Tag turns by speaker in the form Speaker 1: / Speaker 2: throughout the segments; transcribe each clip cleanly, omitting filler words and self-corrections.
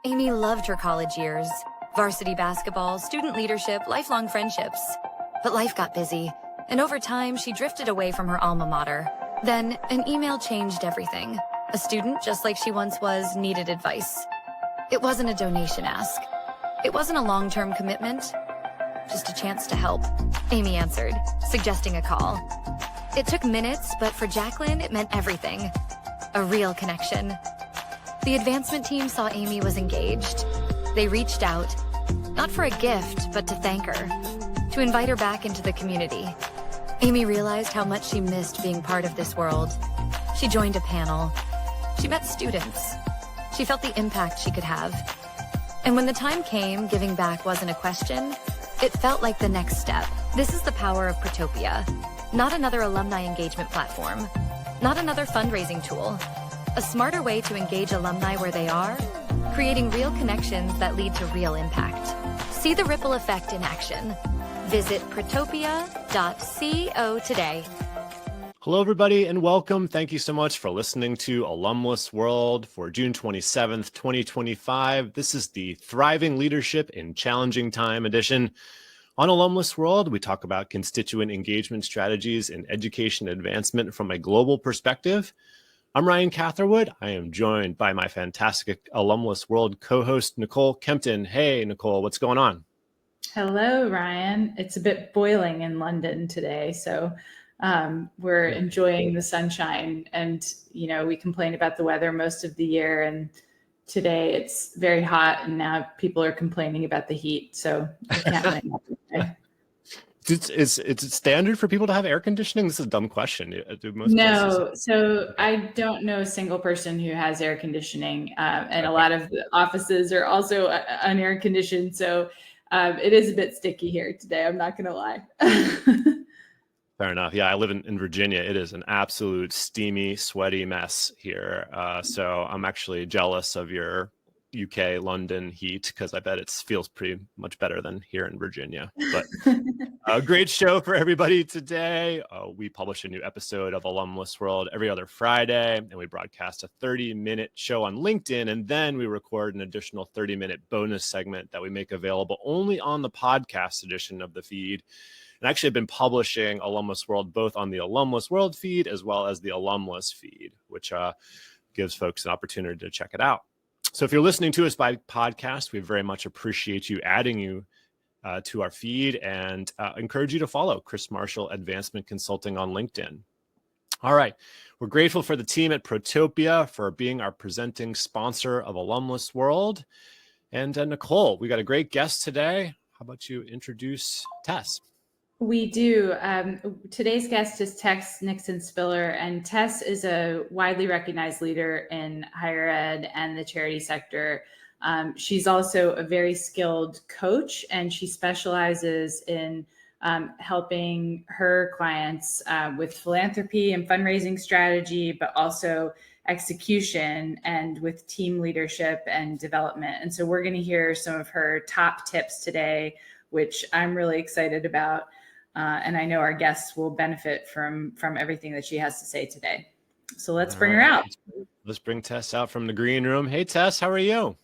Speaker 1: Amy loved her college years. Varsity basketball, student leadership, lifelong friendships. But life got busy, and over time, she drifted away from her alma mater. Then, an email changed everything. A student, just like she once was, needed advice. It wasn't a donation ask. It wasn't a long-term commitment. Just a chance to help. Amy answered, suggesting a call. It took minutes, but for Jacqueline, it meant everything. A real connection. The advancement team saw Amy was engaged. They reached out, not for a gift, but to thank her, to invite her back into the community. Amy realized how much she missed being part of this world. She joined a panel. She met students. She felt the impact she could have. And when the time came, giving back wasn't a question. It felt like the next step. This is the power of Protopia. Not another alumni engagement platform. Not another fundraising tool. A smarter way to engage alumni where they are, creating real connections that lead to real impact. See the ripple effect in action. Visit protopia.co today.
Speaker 2: Hello, everybody, and welcome. Thank you so much for listening to Alumless World for June 27th, 2025. This is the Thriving Leadership in Challenging Time edition. On Alumless World, we talk about constituent engagement strategies in education advancement from a global perspective. I'm Ryan Catherwood. I am joined by my fantastic Alumless World co-host, Nicole Kempton. Hey, Nicole, what's going on?
Speaker 3: Hello, Ryan. It's a bit boiling in London today, so we're enjoying the sunshine. And, you know, we complain about the weather most of the year, and today it's very hot, and now people are complaining about the heat. So I can't win today.
Speaker 2: Is it standard for people to have air conditioning? This is a dumb question.
Speaker 3: No, so I don't know a single person who has air conditioning, and a lot of the offices are also unair conditioned. So it is a bit sticky here today. I'm not going to lie.
Speaker 2: Fair enough. Yeah, I live in Virginia. It is an absolute steamy, sweaty mess here. So I'm actually jealous of your UK London heat, because I bet it feels pretty much better than here in Virginia. But a great show for everybody today. We publish a new episode of Alumless World every other Friday, and we broadcast a 30-minute show on LinkedIn, and then we record an additional 30-minute bonus segment that we make available only on the podcast edition of the feed. And actually, I've been publishing Alumless World both on the Alumless World feed as well as the Alumless feed, which gives folks an opportunity to check it out. So if you're listening to us by podcast, we very much appreciate you adding you to our feed, and encourage you to follow Chris Marshall Advancement Consulting on LinkedIn. All right. We're grateful for the team at Protopia for being our presenting sponsor of Alumless World. And Nicole, we got a great guest today. How about you introduce Tess?
Speaker 3: We do. Today's guest is Tess Nixon Spiller, and Tess is a widely recognized leader in higher ed and the charity sector. She's also a very skilled coach, and she specializes in helping her clients with philanthropy and fundraising strategy, but also execution and with team leadership and development. And so we're going to hear some of her top tips today, which I'm really excited about. And I know our guests will benefit from everything that she has to say today. So let's bring her out.
Speaker 2: Let's bring Tess out from the green room. Hey, Tess, how are you?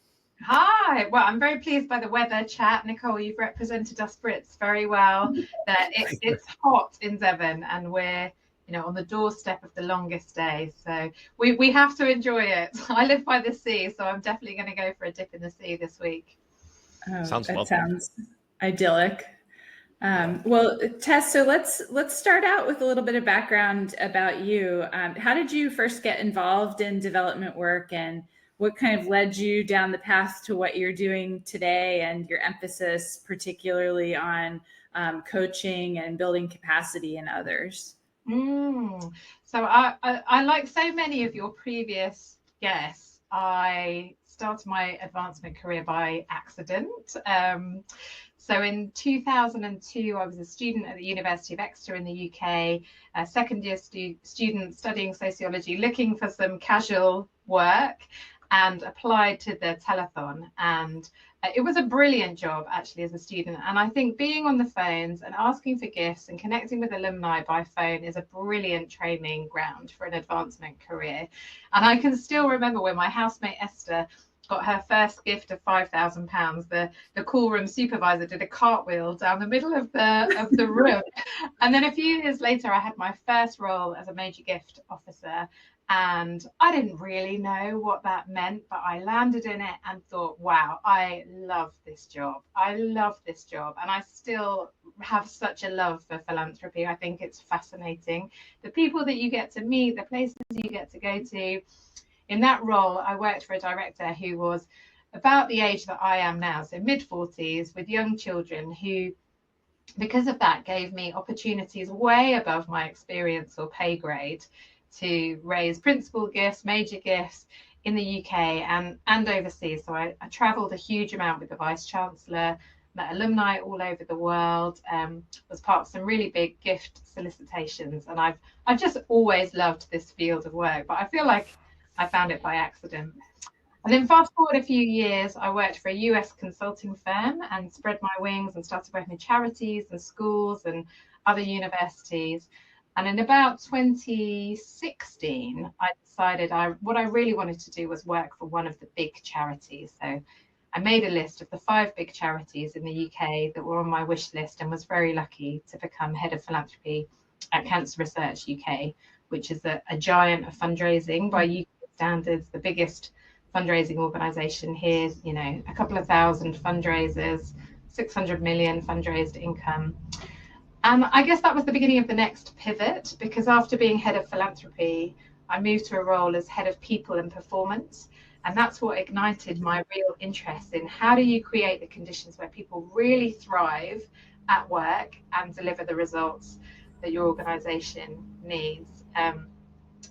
Speaker 4: Hi. Well, I'm very pleased by the weather chat. Nicole, you've represented us Brits very well. It's hot in Devon, and we're on the doorstep of the longest day. So we have to enjoy it. I live by the sea, so I'm definitely going to go for a dip in the sea this week.
Speaker 2: Sounds
Speaker 3: idyllic. Well, Tess, so let's start out with a little bit of background about you. How did you first get involved in development work, and what kind of led you down the path to what you're doing today, and your emphasis particularly on coaching and building capacity in others?
Speaker 4: So I like so many of your previous guests, I started my advancement career by accident. So in 2002, I was a student at the University of Exeter in the UK, a second year student studying sociology, looking for some casual work, and applied to the telethon. And it was a brilliant job, actually, as a student. And I think being on the phones and asking for gifts and connecting with alumni by phone is a brilliant training ground for an advancement career. And I can still remember when my housemate Esther got her first gift of £5,000. The call room supervisor did a cartwheel down the middle of the room. And then a few years later, I had my first role as a major gift officer. And I didn't really know what that meant, but I landed in it and thought, wow, I love this job. I love this job. And I still have such a love for philanthropy. I think it's fascinating. The people that you get to meet, the places you get to go to. In that role, I worked for a director who was about the age that I am now, so mid-40s, with young children who, because of that, gave me opportunities way above my experience or pay grade to raise principal gifts, major gifts in the UK and overseas. So I travelled a huge amount with the Vice Chancellor, met alumni all over the world, was part of some really big gift solicitations. And I've just always loved this field of work, but I feel like I found it by accident. And then fast forward a few years, I worked for a US consulting firm and spread my wings and started working with charities and schools and other universities. And in about 2016, I decided what I really wanted to do was work for one of the big charities. So I made a list of the 5 big charities in the UK that were on my wish list, and was very lucky to become head of philanthropy at Cancer Research UK, which is a giant of fundraising by UK standards, the biggest fundraising organisation here. You know, a couple of thousand fundraisers, 600 million fundraised income. And I guess that was the beginning of the next pivot, because after being head of philanthropy, I moved to a role as head of people and performance. And that's what ignited my real interest in how do you create the conditions where people really thrive at work and deliver the results that your organisation needs. And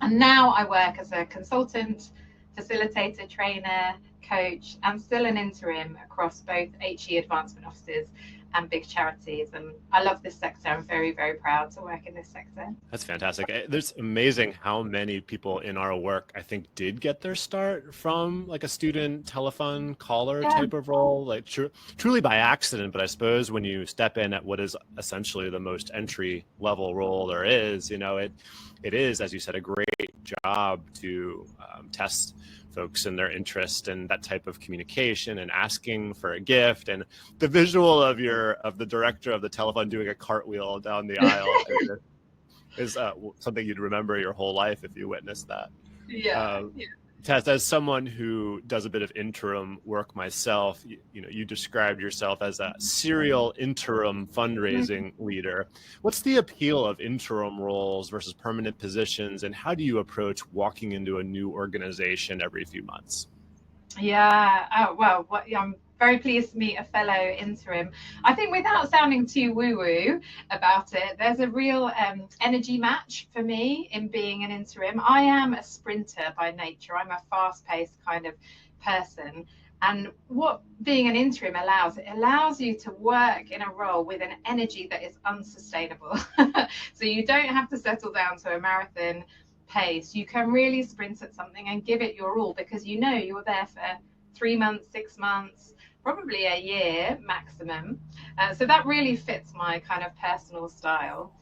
Speaker 4: now I work as a consultant, facilitator, trainer, coach, and still an interim across both HE advancement offices and big charities. And I love this sector. I'm very, very proud to work in this sector.
Speaker 2: That's fantastic. There's amazing how many people in our work, I think, did get their start from like a student telephone caller type of role, like truly by accident. But I suppose when you step in at what is essentially the most entry level role there is, you know, it is, as you said, a great job to test folks and their interest in that type of communication and asking for a gift. And the visual of the director of the telephone doing a cartwheel down the aisle is something you'd remember your whole life if you witnessed that.
Speaker 4: Yeah.
Speaker 2: Tess, as someone who does a bit of interim work myself, you described yourself as a serial interim fundraising leader. What's the appeal of interim roles versus permanent positions, and how do you approach walking into a new organization every few months?
Speaker 4: Yeah, I'm very pleased to meet a fellow interim. I think without sounding too woo-woo about it, there's a real energy match for me in being an interim. I am a sprinter by nature. I'm a fast-paced kind of person. And what being an interim allows you to work in a role with an energy that is unsustainable. So you don't have to settle down to a marathon pace. You can really sprint at something and give it your all, because you know you're there for 3 months, 6 months, probably a year maximum. So that really fits my kind of personal style.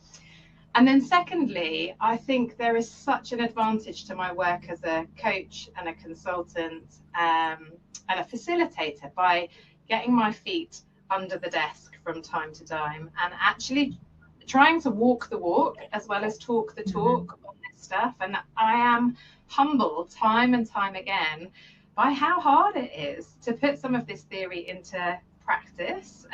Speaker 4: And then secondly, I think there is such an advantage to my work as a coach and a consultant and a facilitator by getting my feet under the desk from time to time and actually trying to walk the walk as well as talk the talk on this stuff. And I am humbled time and time again by how hard it is to put some of this theory into practice.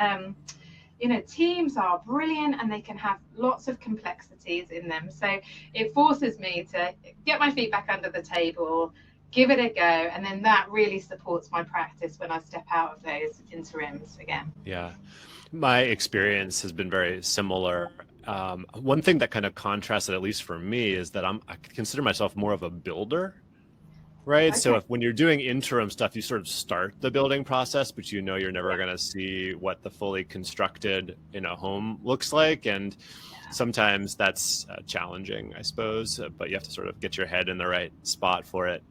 Speaker 4: Teams are brilliant and they can have lots of complexities in them. So it forces me to get my feet back under the table, give it a go, and then that really supports my practice when I step out of those interims again.
Speaker 2: Yeah, my experience has been very similar. One thing that kind of contrasts it, at least for me, is that I consider myself more of a builder. Right. Okay. So when you're doing interim stuff, you sort of start the building process, but you're never going to see what the fully constructed home looks like. And sometimes that's challenging, I suppose, but you have to sort of get your head in the right spot for it.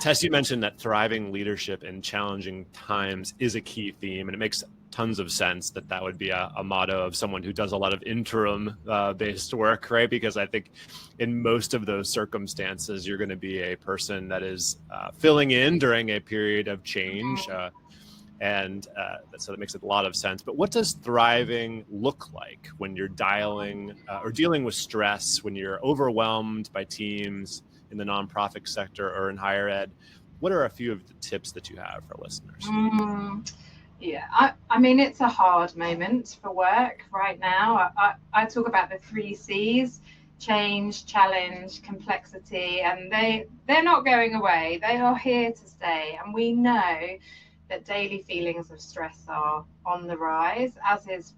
Speaker 2: Tess, you mentioned that thriving leadership in challenging times is a key theme, and it makes tons of sense that that would be a motto of someone who does a lot of interim based work, right? Because I think in most of those circumstances, you're going to be a person that is filling in during a period of change. And so that makes a lot of sense. But what does thriving look like when you're dialing or dealing with stress, when you're overwhelmed by teams in the nonprofit sector or in higher ed? What are a few of the tips that you have for listeners?
Speaker 4: Yeah, I mean, it's a hard moment for work right now. I talk about the 3 C's: change, challenge, complexity, and they're not going away. They are here to stay. And we know that daily feelings of stress are on the rise, as is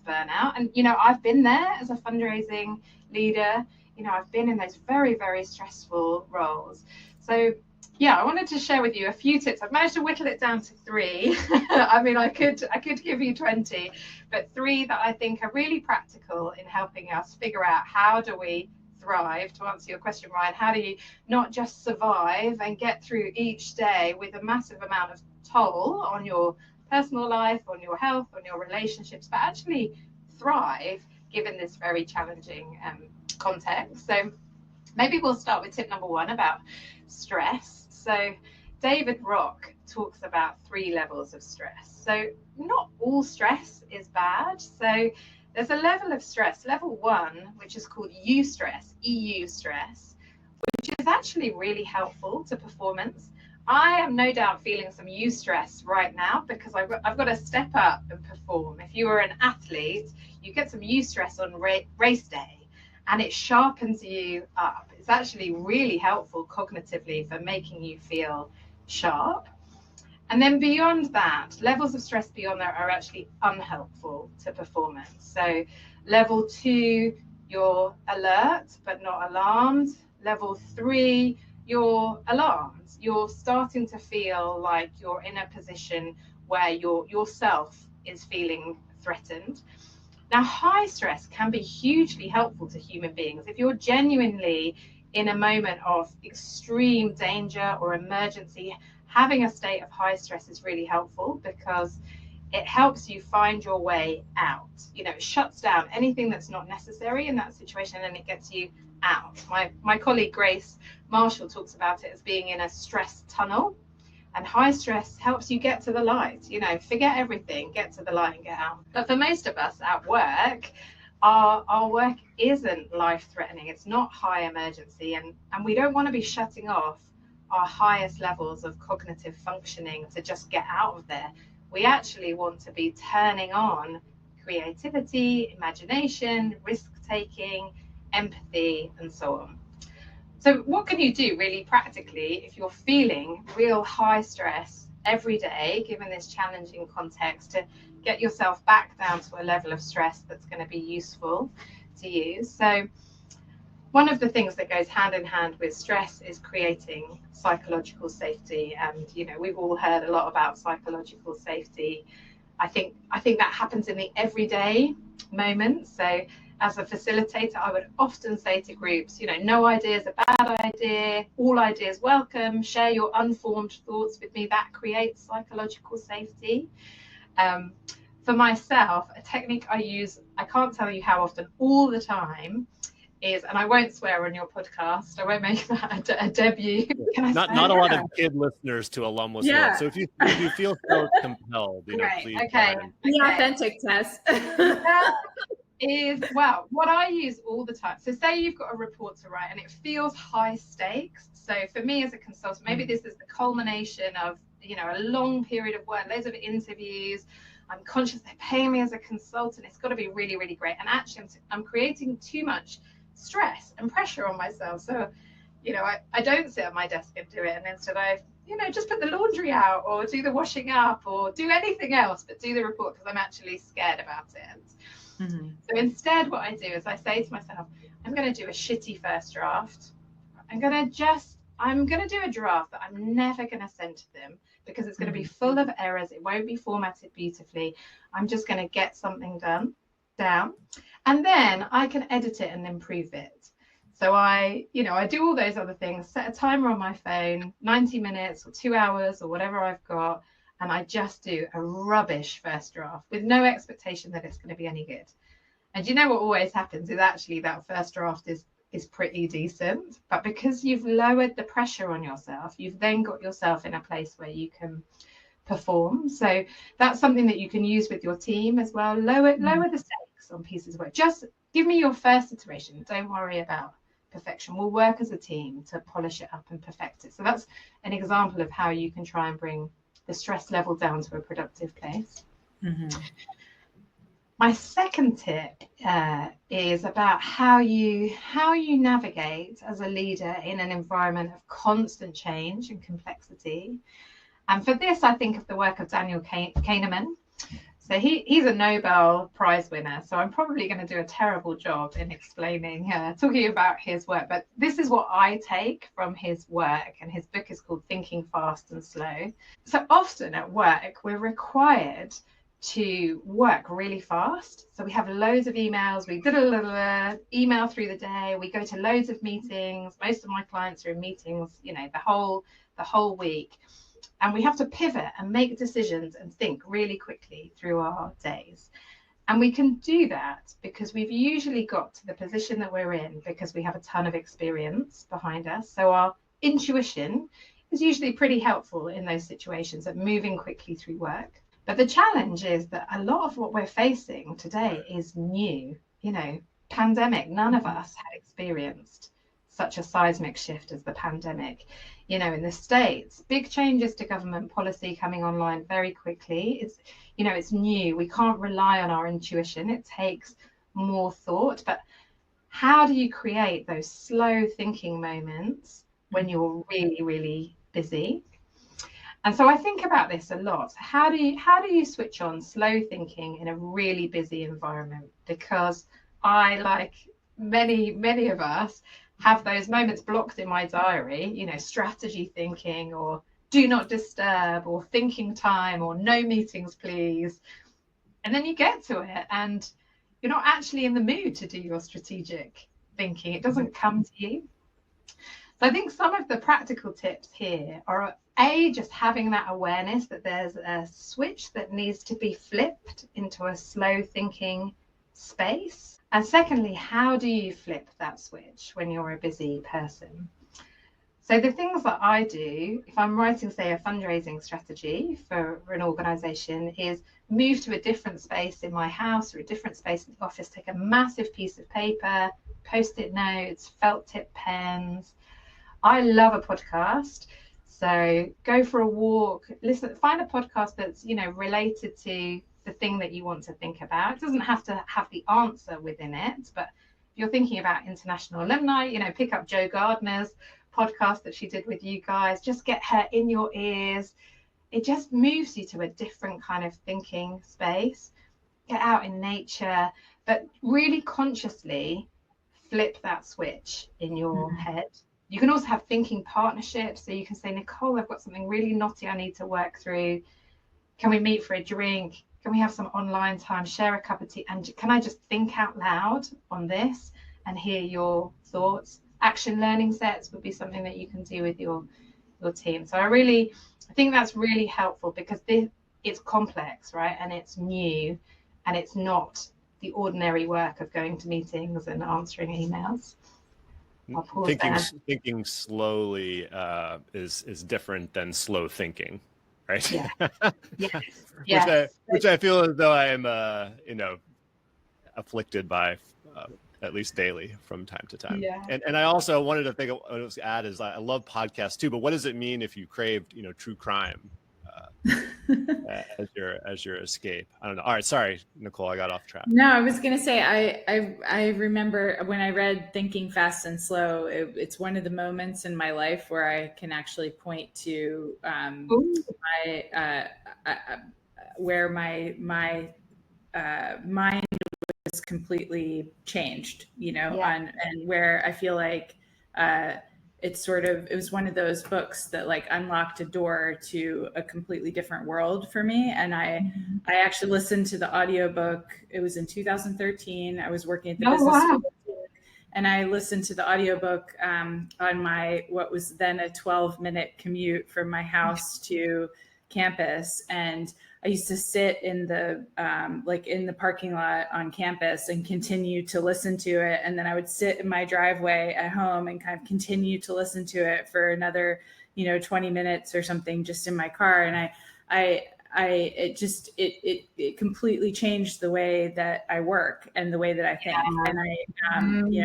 Speaker 4: burnout. And, I've been there as a fundraising leader. I've been in those very, very stressful roles. So yeah, I wanted to share with you a few tips. I've managed to whittle it down to 3. I mean, I could give you 20, but 3 that I think are really practical in helping us figure out how do we thrive. To answer your question, Ryan, how do you not just survive and get through each day with a massive amount of toll on your personal life, on your health, on your relationships, but actually thrive given this very challenging context. So maybe we'll start with tip number 1 about stress. So David Rock talks about 3 levels of stress. So not all stress is bad. So there's a level of stress, level 1, which is called eustress, EU stress, which is actually really helpful to performance. I am no doubt feeling some eustress right now because I've got to step up and perform. If you are an athlete, you get some eustress on race day, and it sharpens you up. It's actually really helpful cognitively for making you feel sharp. And then beyond that, levels of stress beyond that are actually unhelpful to performance. So level 2, you're alert but not alarmed. Level 3, you're alarmed. You're starting to feel like you're in a position where yourself is feeling threatened. Now, high stress can be hugely helpful to human beings. If you're genuinely in a moment of extreme danger or emergency, having a state of high stress is really helpful because it helps you find your way out. It shuts down anything that's not necessary in that situation and it gets you out. My colleague Grace Marshall talks about it as being in a stress tunnel. And high stress helps you get to the light, forget everything, get to the light and get out. But for most of us at work, our work isn't life-threatening. It's not high emergency. And we don't want to be shutting off our highest levels of cognitive functioning to just get out of there. We actually want to be turning on creativity, imagination, risk-taking, empathy, and so on. So what can you do really practically if you're feeling real high stress every day, given this challenging context, to get yourself back down to a level of stress that's going to be useful to you? So one of the things that goes hand in hand with stress is creating psychological safety. And, we've all heard a lot about psychological safety. I think that happens in the everyday moments. So as a facilitator, I would often say to groups, no idea is a bad idea, all ideas welcome, share your unformed thoughts with me. That creates psychological safety. For myself, a technique I use, I can't tell you how often, all the time, is, and I won't swear on your podcast, I won't make that a debut.
Speaker 2: Not a lot of kid listeners to Alumless World. So if you feel so compelled, please.
Speaker 3: Okay. Be authentic, Tess.
Speaker 4: Well, what I use all the time. So say you've got a report to write and it feels high stakes. So for me as a consultant, maybe this is the culmination of, a long period of work, loads of interviews. I'm conscious they're paying me as a consultant. It's got to be really, really great. And actually I'm creating too much stress and pressure on myself. So, I don't sit at my desk and do it. And instead I, just put the laundry out or do the washing up or do anything else, but do the report because I'm actually scared about it. Mm-hmm. So instead what I do is I say to myself, I'm going to do a shitty first draft. I'm going to do a draft that I'm never going to send to them because it's going to be full of errors. It won't be formatted beautifully. I'm just going to get something down, and then I can edit it and improve it. So I do all those other things, set a timer on my phone, 90 minutes or 2 hours or whatever I've got. and I just do a rubbish first draft with no expectation that it's going to be any good. And you know what always happens is actually that first draft is pretty decent, but because you've lowered the pressure on yourself, you've then got yourself in a place where you can perform. So that's something that you can use with your team as well. Lower the stakes on pieces of work. Just give me your first iteration. Don't worry about perfection. We'll work as a team to polish it up and perfect it. So that's an example of how you can try and bring the stress level down to a productive place. Mm-hmm. My second tip is about how you navigate as a leader in an environment of constant change and complexity. And for this, I think of the work of Daniel Kahneman. So he's a Nobel Prize winner. So I'm probably going to do a terrible job in explaining, talking about his work. But this is what I take from his work. And his book is called Thinking Fast and Slow. So often at work, we're required to work really fast. So we have loads of emails. We email through the day. We go to loads of meetings. Most of my clients are in meetings, the whole week. And we have to pivot and make decisions and think really quickly through our days. And we can do that because we've usually got to the position that we're in because we have a ton of experience behind us. So our intuition is usually pretty helpful in those situations at moving quickly through work. But the challenge is that a lot of what we're facing today is new. Pandemic, none of us had experienced such a seismic shift as the pandemic. In the States, big changes to government policy coming online very quickly. It's new. We can't rely on our intuition. It takes more thought. But how do you create those slow thinking moments when you're really, really busy? And so I think about this a lot. How do you switch on slow thinking in a really busy environment? Because I, like many of us, have those moments blocked in my diary, strategy thinking or do not disturb or thinking time or no meetings, please. And then you get to it and you're not actually in the mood to do your strategic thinking. It doesn't come to you. So I think some of the practical tips here are just having that awareness that there's a switch that needs to be flipped into a slow thinking space. And secondly, how do you flip that switch when you're a busy person? So the things that I do, if I'm writing, say, a fundraising strategy for an organization, is move to a different space in my house or a different space in the office, take a massive piece of paper, Post-it notes, felt tip pens. I love a podcast. So go for a walk, listen, find a podcast that's, related to the thing that you want to think about. It doesn't have to have the answer within it, but if you're thinking about international alumni, pick up Jo Gardner's podcast that she did with you guys. Just get her in your ears. It just moves you to a different kind of thinking space. Get out in nature, but really consciously flip that switch in your head. You can also have thinking partnerships. So you can say, Nicole, I've got something really knotty I need to work through. Can we meet for a drink? Can we have some online time, share a cup of tea? And can I just think out loud on this and hear your thoughts? Action learning sets would be something that you can do with your team. So I think that's really helpful because it's complex, right? And it's new and it's not the ordinary work of going to meetings and answering emails.
Speaker 2: Thinking slowly is different than slow thinking. Right.
Speaker 4: Yeah. Yes.
Speaker 2: Which I feel as though I am, afflicted by at least daily from time to time.
Speaker 4: Yeah.
Speaker 2: And I also wanted to add is I love podcasts too. But what does it mean if you craved, true crime as your escape? I don't know. All right, sorry, Nicole, I got off track.
Speaker 3: No, I was going to say I remember when I read Thinking Fast and Slow. It's one of the moments in my life where I can actually point to where my mind was completely changed, and where I feel like it was one of those books that like unlocked a door to a completely different world for me. And I actually listened to the audiobook. It was in 2013. I was working at the business school, and I listened to the audiobook on what was then a 12-minute commute from my house to campus, and I used to sit in the in the parking lot on campus and continue to listen to it. And then I would sit in my driveway at home and kind of continue to listen to it for another, 20 minutes or something, just in my car. And it completely changed the way that I work and the way that I think. And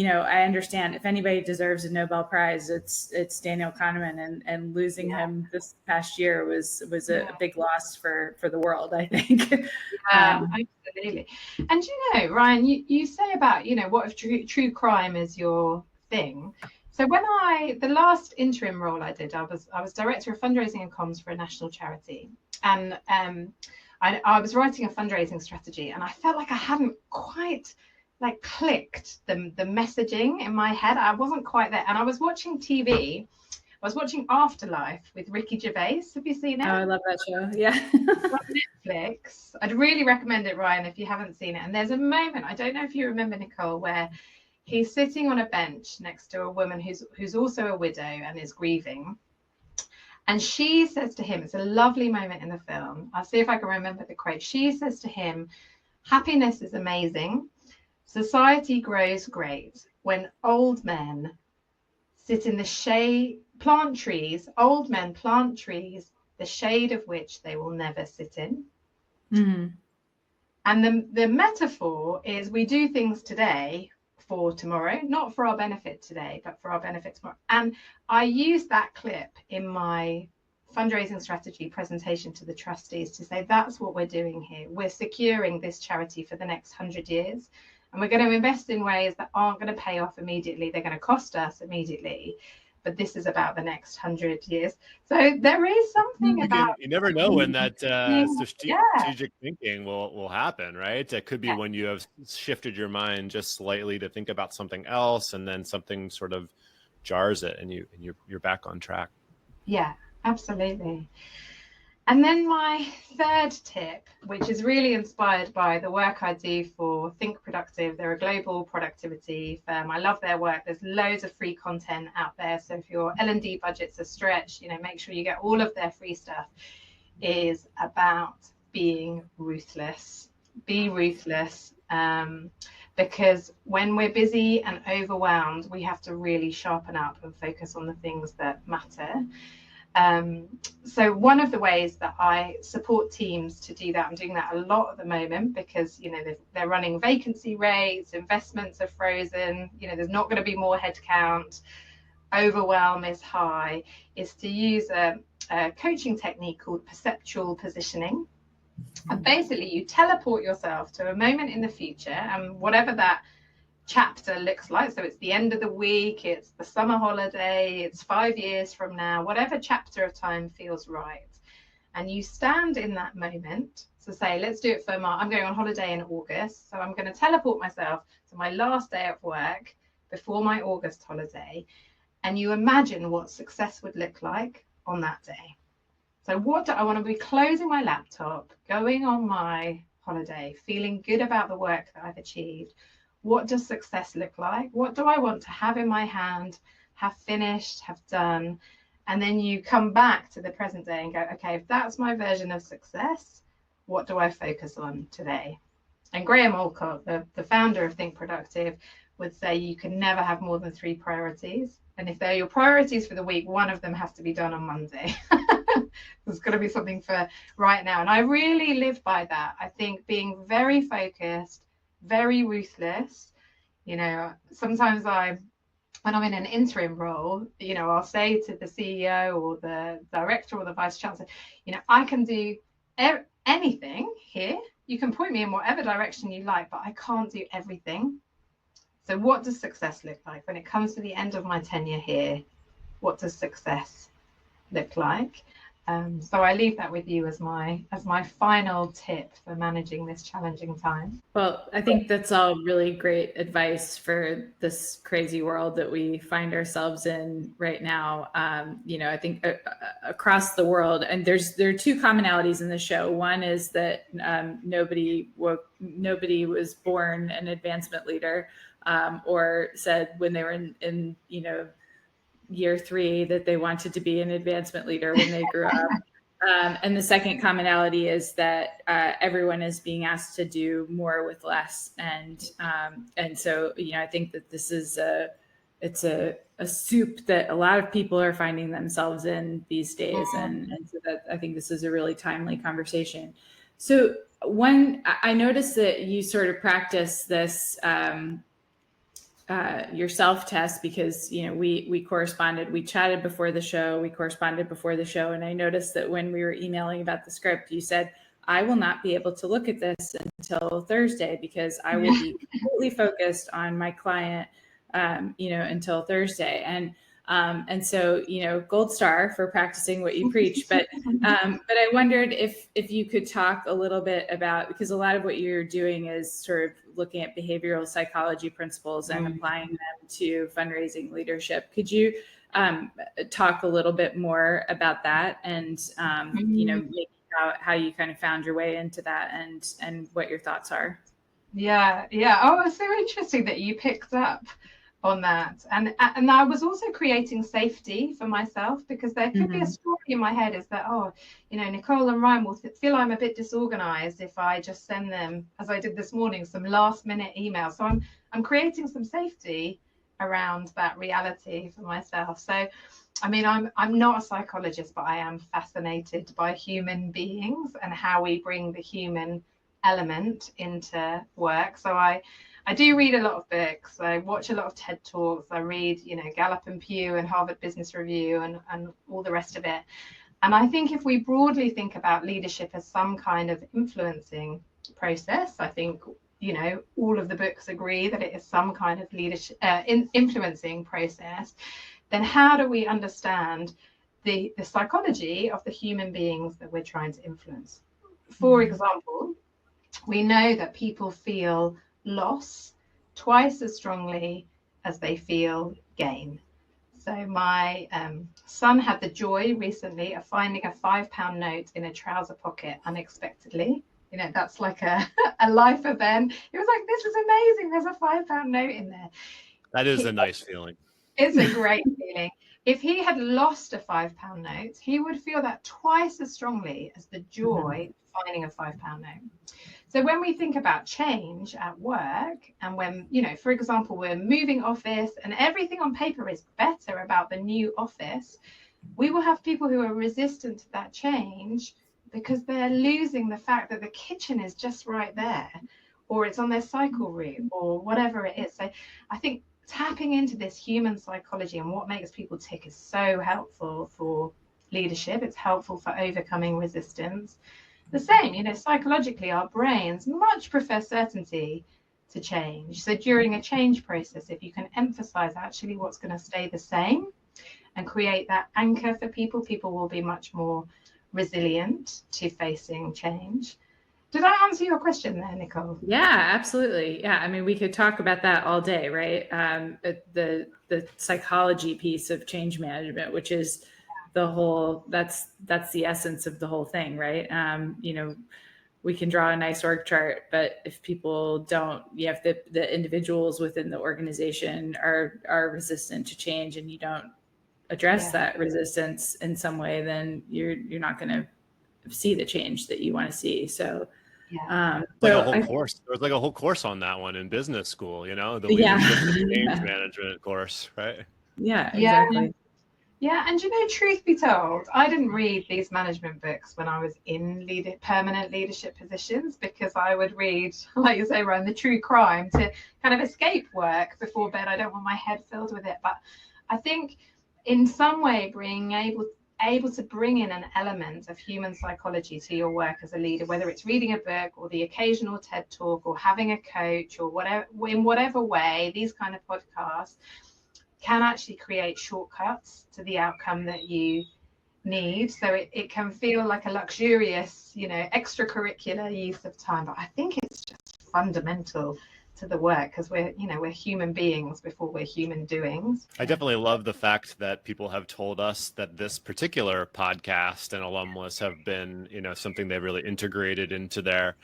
Speaker 3: I understand if anybody deserves a Nobel Prize, it's Daniel Kahneman, and losing him this past year was a big loss for the world, I think.
Speaker 4: Absolutely. And Ryan, you say about what if true crime is your thing. So when the last interim role I did, I was director of fundraising and comms for a national charity, and I was writing a fundraising strategy, and I felt like I hadn't quite clicked the messaging in my head. I wasn't quite there, and I was watching TV. I was watching Afterlife with Ricky Gervais. Have you seen it?
Speaker 3: Oh, I love that show. Yeah.
Speaker 4: On Netflix. I'd really recommend it, Ryan, if you haven't seen it. And there's a moment, I don't know if you remember, Nicole, where he's sitting on a bench next to a woman who's also a widow and is grieving. And she says to him, it's a lovely moment in the film. I'll see if I can remember the quote. She says to him, "Happiness is amazing. Society grows great when old men sit in the shade, plant trees, old men plant trees, the shade of which they will never sit in."
Speaker 3: Mm-hmm.
Speaker 4: And the metaphor is we do things today for tomorrow, not for our benefit today, but for our benefit tomorrow. And I used that clip in my fundraising strategy presentation to the trustees to say, that's what we're doing here. We're securing this charity for the next 100 years. And we're going to invest in ways that aren't going to pay off immediately. They're going to cost us immediately. But this is about the next 100 years. So there is something about...
Speaker 2: You never know when that strategic thinking will happen, right? It could be when you have shifted your mind just slightly to think about something else, and then something sort of jars it, and you're back on track.
Speaker 4: Yeah, absolutely. And then my third tip, which is really inspired by the work I do for Think Productive. They're a global productivity firm. I love their work. There's loads of free content out there. So if your L&D budgets are stretched, make sure you get all of their free stuff, is about being ruthless. Be ruthless. Because when we're busy and overwhelmed, we have to really sharpen up and focus on the things that matter. So one of the ways that I support teams to do that, I'm doing that a lot at the moment because, they're running vacancy rates, investments are frozen, there's not going to be more headcount, overwhelm is high, is to use a coaching technique called perceptual positioning. And basically you teleport yourself to a moment in the future, and whatever that chapter looks like, so it's the end of the week, it's the summer holiday, it's 5 years from now, whatever chapter of time feels right, and you stand in that moment. So say, let's do it for I'm going on holiday in August, so I'm going to teleport myself to my last day of work before my August holiday, and you imagine what success would look like on that day. So what do I want to be? Closing my laptop, going on my holiday, feeling good about the work that I've achieved. What does success look like? What do I want to have in my hand, have finished, have done? And then you come back to the present day and go, okay, if that's my version of success, what do I focus on today? And Graham Alcott, the founder of Think Productive, would say you can never have more than 3 priorities. And if they're your priorities for the week, one of them has to be done on Monday. There's got to be something for right now. And I really live by that. I think being very focused, very ruthless. Sometimes when I'm in an interim role, I'll say to the CEO or the director or the vice chancellor, I can do anything here. You can point me in whatever direction you like, but I can't do everything. So what does success look like when it comes to the end of my tenure here? What does success look like? So I leave that with you as my final tip for managing this challenging time.
Speaker 3: Well, I think that's all really great advice for this crazy world that we find ourselves in right now. I think across the world, and there are 2 commonalities in the show. One is that nobody was born an advancement leader, or said when they were in year 3 that they wanted to be an advancement leader when they grew up. And the second commonality is that everyone is being asked to do more with less. And so, I think that this is it's a soup that a lot of people are finding themselves in these days. And so that I think this is a really timely conversation. So I noticed that you sort of practice this yourself, Tess, because we corresponded, we chatted before the show, we corresponded before the show, and I noticed that when we were emailing about the script, you said, I will not be able to look at this until Thursday because I will be completely focused on my client until Thursday. And so, gold star for practicing what you preach. But I wondered if you could talk a little bit about, because a lot of what you're doing is sort of looking at behavioral psychology principles and applying them to fundraising leadership. Could you talk a little bit more about that and, maybe how you kind of found your way into that and what your thoughts are?
Speaker 4: Yeah. Oh, it's so interesting that you picked up on that. And I was also creating safety for myself, because there could be a story in my head is that, Nicole and Ryan will feel I'm a bit disorganized if I just send them, as I did this morning, some last minute emails. So I'm creating some safety around that reality for myself. So I mean, I'm not a psychologist, but I am fascinated by human beings and how we bring the human element into work. So I do read a lot of books. I watch a lot of TED Talks. I read, Gallup and Pew and Harvard Business Review and all the rest of it. And I think if we broadly think about leadership as some kind of influencing process, I think, all of the books agree that it is some kind of leadership influencing process. Then how do we understand the psychology of the human beings that we're trying to influence? For example, we know that people feel loss twice as strongly as they feel gain. So my son had the joy recently of finding a £5 note in a trouser pocket unexpectedly. That's like a life event. He was like, this is amazing. There's a £5 note in there.
Speaker 2: That is a nice feeling.
Speaker 4: It's a great feeling. If he had lost a £5 note, he would feel that twice as strongly as the joy of finding a £5 note. So when we think about change at work, and when, for example, we're moving office and everything on paper is better about the new office, we will have people who are resistant to that change because they're losing the fact that the kitchen is just right there, or it's on their cycle route, or whatever it is. So I think tapping into this human psychology and what makes people tick is so helpful for leadership. It's helpful for overcoming resistance. The same, psychologically, our brains much prefer certainty to change. So during a change process, if you can emphasize actually what's going to stay the same and create that anchor for people, people will be much more resilient to facing change. Did I answer your question there, Nicole?
Speaker 3: Yeah, absolutely. Yeah, I mean, we could talk about that all day, right? The psychology piece of change management, which is the whole, that's the essence of the whole thing, right? We can draw a nice org chart, but if people don't, if the individuals within the organization are resistant to change, and you don't address that resistance in some way, then you're not going to see the change that you want to see. So
Speaker 2: like a whole course. There was like a whole course on that one in business school, the leadership and change management course, right?
Speaker 3: Yeah, exactly.
Speaker 4: Yeah, and truth be told, I didn't read these management books when I was in permanent leadership positions, because I would read, like you say, Ryan, the true crime to kind of escape work before bed. I don't want my head filled with it. But I think in some way being able to bring in an element of human psychology to your work as a leader, whether it's reading a book or the occasional TED Talk or having a coach or whatever, in whatever way, these kind of podcasts can actually create shortcuts to the outcome that you need. So it can feel like a luxurious, extracurricular use of time. But I think it's just fundamental to the work, because we're human beings before we're human doings.
Speaker 2: I definitely love the fact that people have told us that this particular podcast and Alumless have been, something they've really integrated into their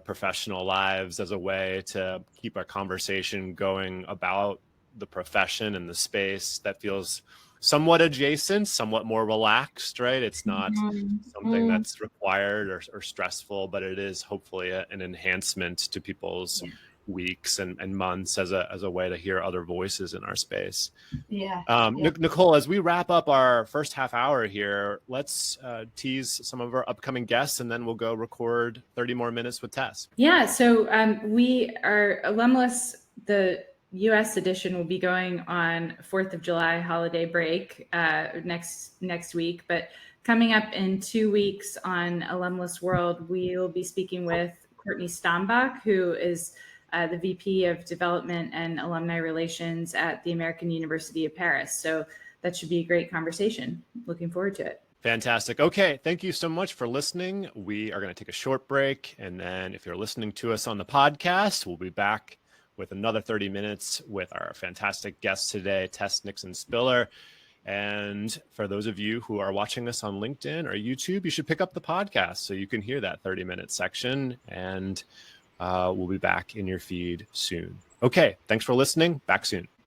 Speaker 2: professional lives as a way to keep a conversation going about the profession and the space that feels somewhat adjacent, somewhat more relaxed, right? It's not something
Speaker 4: Mm.
Speaker 2: that's required or stressful, but it is hopefully an enhancement to people's weeks and months as a way to hear other voices in our space.
Speaker 4: Yeah.
Speaker 2: Nicole, as we wrap up our first half hour here, let's tease some of our upcoming guests, and then we'll go record 30 more minutes with Tess.
Speaker 3: Yeah, so we are Alumless, the US edition will be going on 4th of July holiday break next week. But coming up in 2 weeks on Alumless World, we'll be speaking with Courtney Stambach, who is the VP of Development and Alumni Relations at the American University of Paris. So that should be a great conversation. Looking forward to it.
Speaker 2: Fantastic. Okay, thank you so much for listening. We are going to take a short break, and then if you're listening to us on the podcast, we'll be back with another 30 minutes with our fantastic guest today, Tess Nixon Spiller. And for those of you who are watching us on LinkedIn or YouTube, you should pick up the podcast so you can hear that 30-minute section, and we'll be back in your feed soon. Okay, thanks for listening. Back soon.